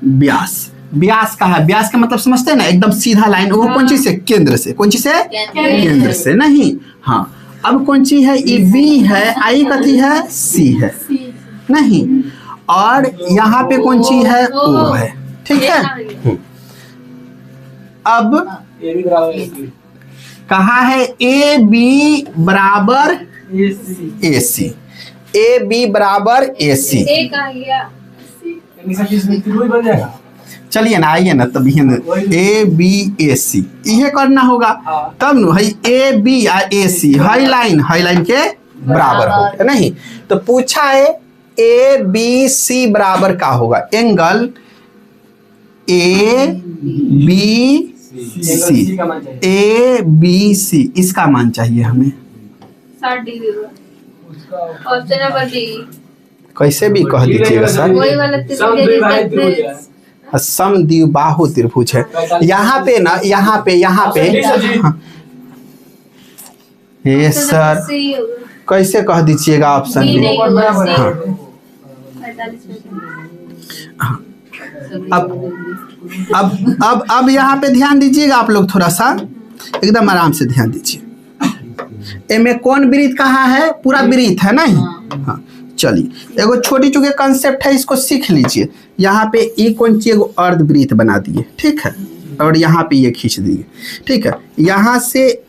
व्यास। व्यास का है, व्यास का मतलब समझते हैं ना, एकदम सीधा लाइन। वो कौन चीज से? केंद्र से। कौन चीज से? केंद्र से। नहीं, हाँ, अब कौन चीज है? ये बी है, आई कथी है? सी है। नहीं, और यहाँ पे कौन चीज है? ओ है। ठीक है, अब कहा है ए बी बराबर AC। ए बी बराबर AC। चलिए ना, आइए ना, तब ABAC यह करना होगा, तब न है AB या AC हाई लाइन के बराबर होगा। नहीं तो पूछा है ABC बराबर का होगा? एंगल ABC, इसका मान चाहिए हमें 60 डिग्री। Option number D. कैसे भी कह दीजिएगा सर। वही वाला समद्विबाहु त्रिभुज है। यहाँ पे ना, यहाँ पे हाँ। ये सर कैसे कह दीजिएगा ऑप्शन डी। अब यहाँ पे ध्यान दीजिएगा आप लोग, थोड़ा सा एकदम आराम से ध्यान दीजिए। में कौन वृत्त कहाँ है? पूरा वृत्त है नहीं? हाँ, चलिए एगो छोटी चुके कंसेप्ट है, इसको सीख लीजिए। यहाँ पे एक कौन सी एगो अर्धवृत्त बना दिए, ठीक है, और यहाँ पे ये खींच दिए, ठीक है। यहाँ से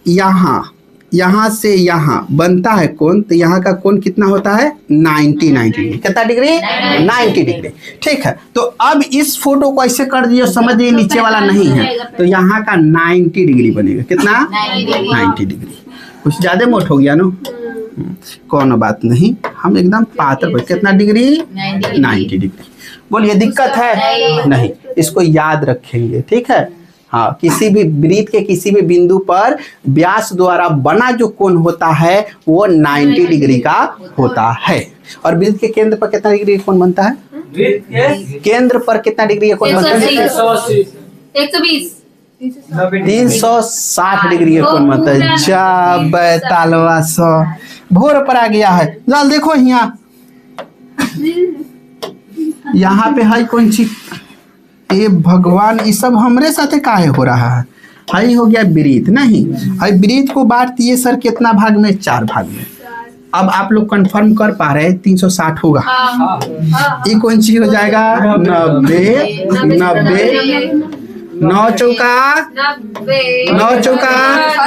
यहाँ से यहाँ बनता है कोण, तो यहाँ का कोण कितना होता है? 90 डिग्री। कितना डिग्री? 90 डिग्री। ठीक है, तो अब इस फोटो को ऐसे कर दिए, समझिए नीचे वाला नहीं है, तो यहाँ का 90 डिग्री बनेगा। कितना? 90 डिग्री। कुछ ज्यादा मोट हो गया ना, कौन बात नहीं, हम एकदम पातर। कितना डिग्री? 90 डिग्री। बोलिए दिक्कत है? नहीं, इसको याद रखेंगे, ठीक है। हाँ, किसी भी वृत्त के किसी भी बिंदु पर व्यास द्वारा बना जो कोण होता है वो 90 डिग्री का होता है। और वृत्त के केंद्र पर कितना डिग्री का कोण बनता है? केंद्र पर कितना डिग्री का कोण बनता है? 120। 360 डिग्री का कोण बनता है। जब तालवा 100 भोर पर आ गया है। जल देखो यहाँ यहाँ पे है कौन सी? ए भगवान, ये सब हमरे साथे काहे हो रहा है? हाई हो गया वृत्त, नहीं हाई वृत्त को बांट दिए सर कितना भाग में? 4 भाग में। अब आप लोग कंफर्म कर पा रहे हैं 360 होगा। ये कौन सी हो जाएगा? 90 90 9 चौका 9 चौका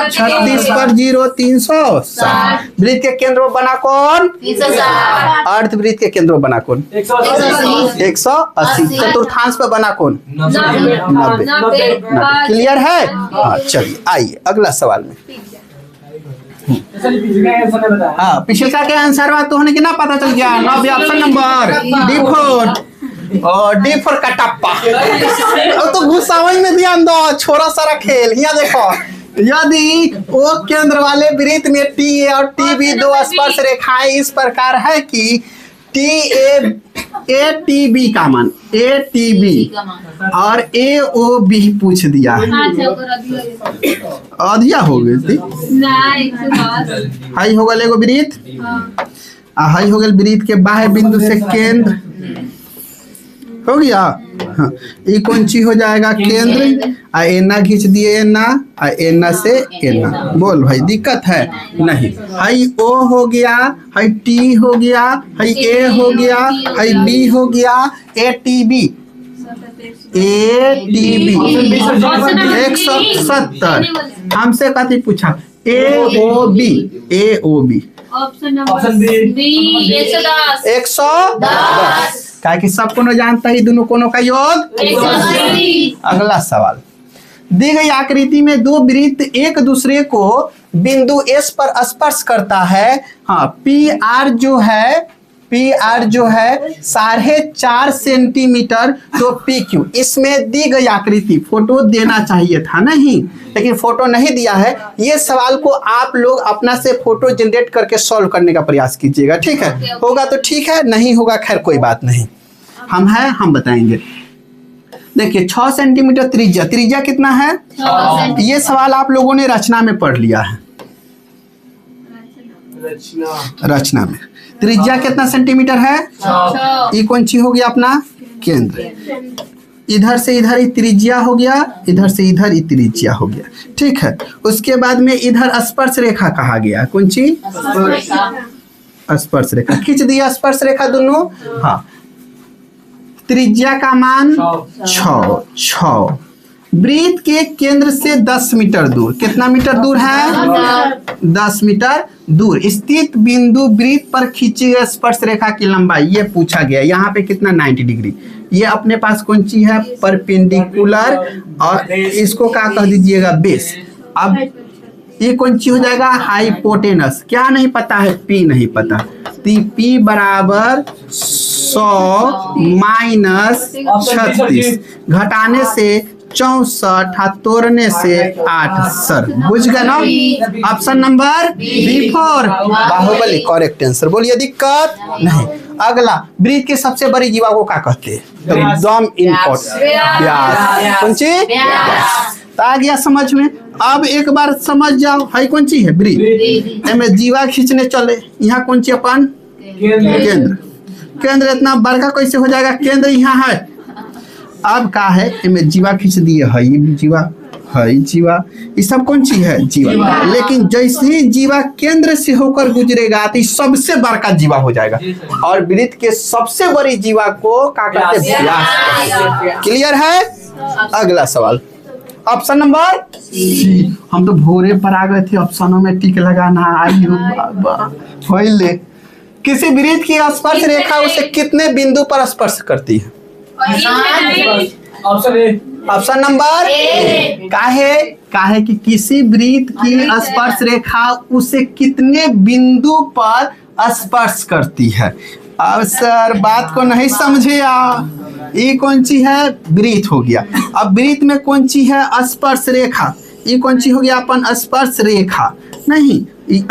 36 पर 0 360। वृत्त के केंद्र बना कौन? 360। अर्धवृत्त के केंद्र बना कौन? 180। चतुर्थांश पे बना कौन? 90। क्लियर है? हाँ चलिए आइए अगला सवाल में। हाँ पिछला के आंसर बात तो होने की ना पता चल गया। 90 ऑप्शन नंबर D4 और D4 का टप्पा। अब तो घुसावई में ध्यान दो, छोरा सारा खेल। यहाँ देखो, यदि वो केंद्र वाले वृत्त में TA और TB दो स्पर्श रेखाएं इस प्रकार है कि ATB का मान ATB और AOB पूछ दिया है। अधिया हो गई थी। हाई हो गल एगो वृत्त, हाई हो गल वृत्त के बाह्य बिंदु से केंद्र हो गया। हाँ ये कौन सी हो जाएगा? केंद्र। आ एना खींच दिए, एना आ एना से एना। बोल भाई दिक्कत है? नहीं। हाई O हो गया, हाई T हो गया, हाई A हो गया, हाई B हो गया, ATB 170। हमसे कथी पूछा? AOB option B 110। क्या कि सब कोनो जानता है दोनों कोनों का योग? 180। अगला सवाल। दी गई आकृति में दो वृत्त एक दूसरे को बिंदु S पर स्पर्श करता है। हाँ PR जो है 4.5 सेंटीमीटर। तो PQ इसमें दी गई आकृति फोटो देना चाहिए था, नहीं, लेकिन फोटो नहीं दिया है। ये सवाल को आप लोग अपना से फोटो जनरेट करके सॉल्व करने का प्रयास कीजिएगा, ठीक है? होगा तो ठीक है, नहीं होगा खैर कोई बात नहीं, हम बताएंगे। देखिए 6 सेंटीमीटर त्रिज्या कितना है? ये सवाल आप लोगों ने रचना में पढ़ लिया है। रचना में त्रिज्या कितना सेंटीमीटर है? ये कौन सी हो गया अपना? केंद्र। इधर से इधर ही त्रिज्या हो गया, इधर से इधर ही त्रिज्या हो गया, ठीक है। उसके बाद में इधर स्पर्श रेखा कहा गया। कौन सी? स्पर्श रेखा। खींच दिया स्पर्श रेखा दोनों। हाँ त्रिज्या का मान 6। वृत्त के केंद्र से 10 मीटर दूर, कितना मीटर दूर है? 10 मीटर दूर स्थित बिंदु वृत्त पर खींची गई स्पर्श रेखा की लंबाई ये पूछा गया। यहाँ पे कितना? 90 डिग्री। ये अपने पास कौन सी है? परपेंडिकुलर, और इसको क्या कह दीजिएगा? बेस। अब ये कौन सी हो जाएगा? हाइपोटेनस। क्या नहीं पता है? P नहीं पता। P बराबर 100 माइनस 36 घटाने से 64 तोड़ने से 8। सर बुझ गए ना? Option number B4 Baahubali correct answer. बोलिए दिक्कत नहीं। अगला, वृत्त की सबसे बड़ी जीवा को क्या कहते हैं? एकदम इम्पोर्टेंट, व्यास। कौन सी? तो आ गया समझ में। अब एक बार समझ जाओ, हाई कौन सी है? वृत्त। में जीवा खींचने चले, यहाँ कौन सी अपन? केंद्र। केंद्र इतना बड़का कैसे हो जाएगा? केंद्र यहाँ है। अब का है? इनमें जीवा खींच दिए, है जीवा, है जीवा, ये सब कौन सी है? जीवा। लेकिन जैसे ही जीवा केंद्र से होकर गुजरेगा तो सबसे बड़का जीवा हो जाएगा, और वृत्त के सबसे बड़ी जीवा को क्या कहते हैं? व्यास। क्लियर है? अगला सवाल, ऑप्शन नंबर C। हम तो भोरे पर आ गए थे ऑप्शनों में टिक लगाना। आई पहले किसी वृत्त की स्पर्श रेखा उसे कितने बिंदु पर स्पर्श करती है? Option number A। काहे कि किसी वृत्त की स्पर्श रेखा उसे कितने बिंदु पर स्पर्श करती है। अब सर बात को नहीं समझे ये कौन सी है? वृत्त हो गया। अब वृत्त में कौन सी है? स्पर्श रेखा। ये कौन सी हो गया अपन? स्पर्श रेखा नहीं,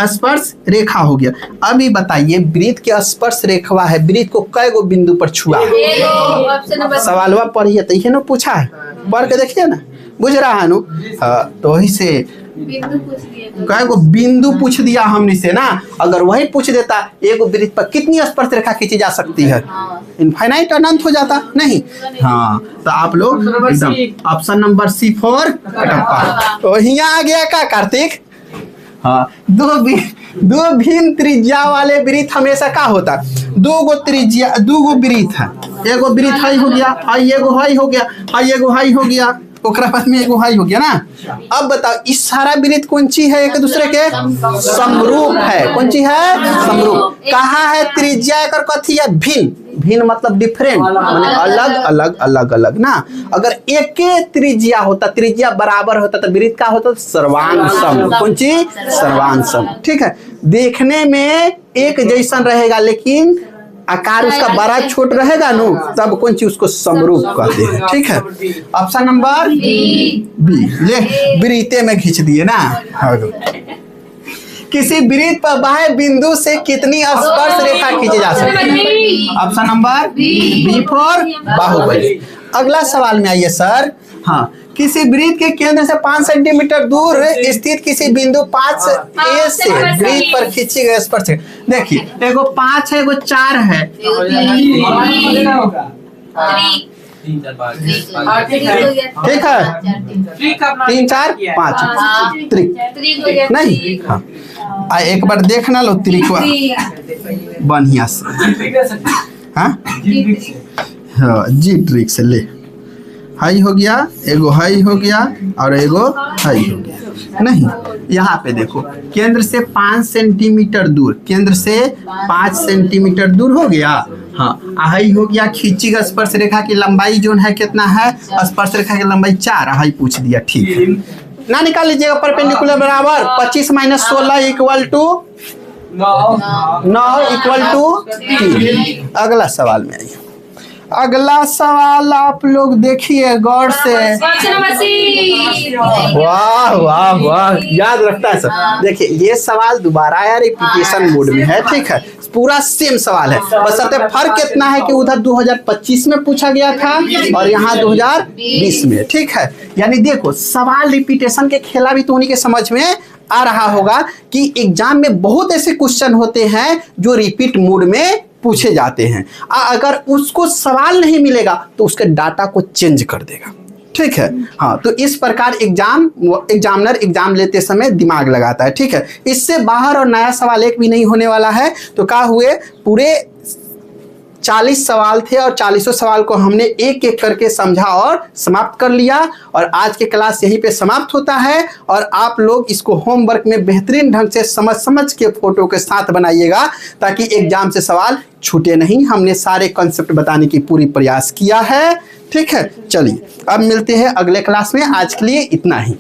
स्पर्श रेखा हो गया। अब ये बताइए वृत्त के स्पर्श रेखा है, वृत्त को कै गो बिंदु पर छुआ है? सवालवा पढ़िए तो ये ना पूछा है, पढ़ के देखिए ना। बुझ रहा है नु? हाँ, तो वही से बिंदु पूछ दिए तो। कहे को बिंदु पूछ दिया हमने से ना, अगर वही पूछ देता एक वृत्त पर कितनी स्पर्श रेखा खींची जा सकती है, इनफाइनाइट अनंत हो जाता नहीं। हाँ, तो आप लोग एकदम option number C for Kattappa. तो यहाँ आ गया का कार्तिक? हाँ, दो भिन्न त्रिज्या वाले वृत्त हमेशा का होता, दो गो वृत्त है, एगो वृत्त हाई हो गया, हाई एगो हाई हो गया, हाई एगो हाई हो गया, ओकरा बाद में एगो हाई हो गया ना। अब बताओ इस सारा वृत्त कौन सी है, एक दूसरे के समरूप है। कौन सी है? समरूप। कहाँ है त्रिज्या एकर कथी है? भिन्न। भिन्न मतलब डिफरेंट, माने अलग अलग अलग अलग ना। अगर एक त्रिज्या होता, त्रिज्या बराबर होता तो वृत्त का होता? सर्वांग सम। कौन सी? सर्वांग सम। ठीक है, देखने में एक जैसन रहेगा लेकिन आकार उसका बड़ा छोट रहेगा नु, तब कौन चीज उसको समरूप कहते हैं। ठीक है, ऑप्शन नंबर बी। ले वृत्ते में खींच दिए ना। किसी वृत्त पर बाह्य बिंदु से कितनी स्पर्श रेखा खींची जा सकती है? Option number B for Baahubali. अगला सवाल में आइए सर। हाँ, किसी वृत्त के केंद्र से 5 सेंटीमीटर दूर स्थित किसी बिंदु 5 ए से वृत्त पर खींची गई स्पर्श। देखिए, एगो 5 है, एगो 4 है। ठीक है, 3 4 5 त्रिक नहीं। हाँ, एक बार देखना लो त्रिक बढ़िया से। हाँ, जी ट्रिक से ले, हाई हो गया, एगो हाई हो गया और एगो हाई हो गया नहीं। यहाँ पे देखो, केंद्र से 5 सेंटीमीटर दूर, केंद्र से 5 सेंटीमीटर दूर हो गया। हाँ, हाई हो गया। खींची गई स्पर्श रेखा की लंबाई जो है कितना है? स्पर्श रेखा की लंबाई 4, हाई पूछ दिया। ठीक है ना, निकाल लीजिएगा। परपेंडिकुलर बराबर 25 - 16 इक्वल टू 9 इक्वल टू 3। अगला सवाल में आइए। अगला सवाल आप लोग देखिए गौर से। वाह वाह वाह, याद रखता है सर। देखिए ये सवाल दोबारा आया, रिपीटेशन मोड में है। ठीक है, पूरा सेम सवाल है, बस फर्क कितना है कि उधर 2025 में पूछा गया था और यहाँ 2020 में। ठीक है, यानी देखो सवाल रिपीटेशन के खेला भी तो उन्हीं के समझ में आ रहा होगा कि एग्जाम में बहुत ऐसे क्वेश्चन होते हैं जो रिपीट मोड में पूछे जाते हैं। अगर उसको सवाल नहीं मिलेगा तो उसके डाटा को चेंज कर देगा। ठीक है, हाँ, तो इस प्रकार एग्जामिनर एग्जाम लेते समय दिमाग लगाता है। ठीक है, इससे बाहर और नया सवाल एक भी नहीं होने वाला है। तो क्या हुए, पूरे 40 सवाल थे और 40 सवाल को हमने एक एक करके समझा और समाप्त कर लिया। और आज के क्लास यहीं पे समाप्त होता है। और आप लोग इसको होमवर्क में बेहतरीन ढंग से समझ के फोटो के साथ बनाइएगा ताकि एग्जाम से सवाल छूटे नहीं। हमने सारे कॉन्सेप्ट बताने की पूरी प्रयास किया है। ठीक है, चलिए अब मिलते हैं अगले क्लास में। आज के लिए इतना ही।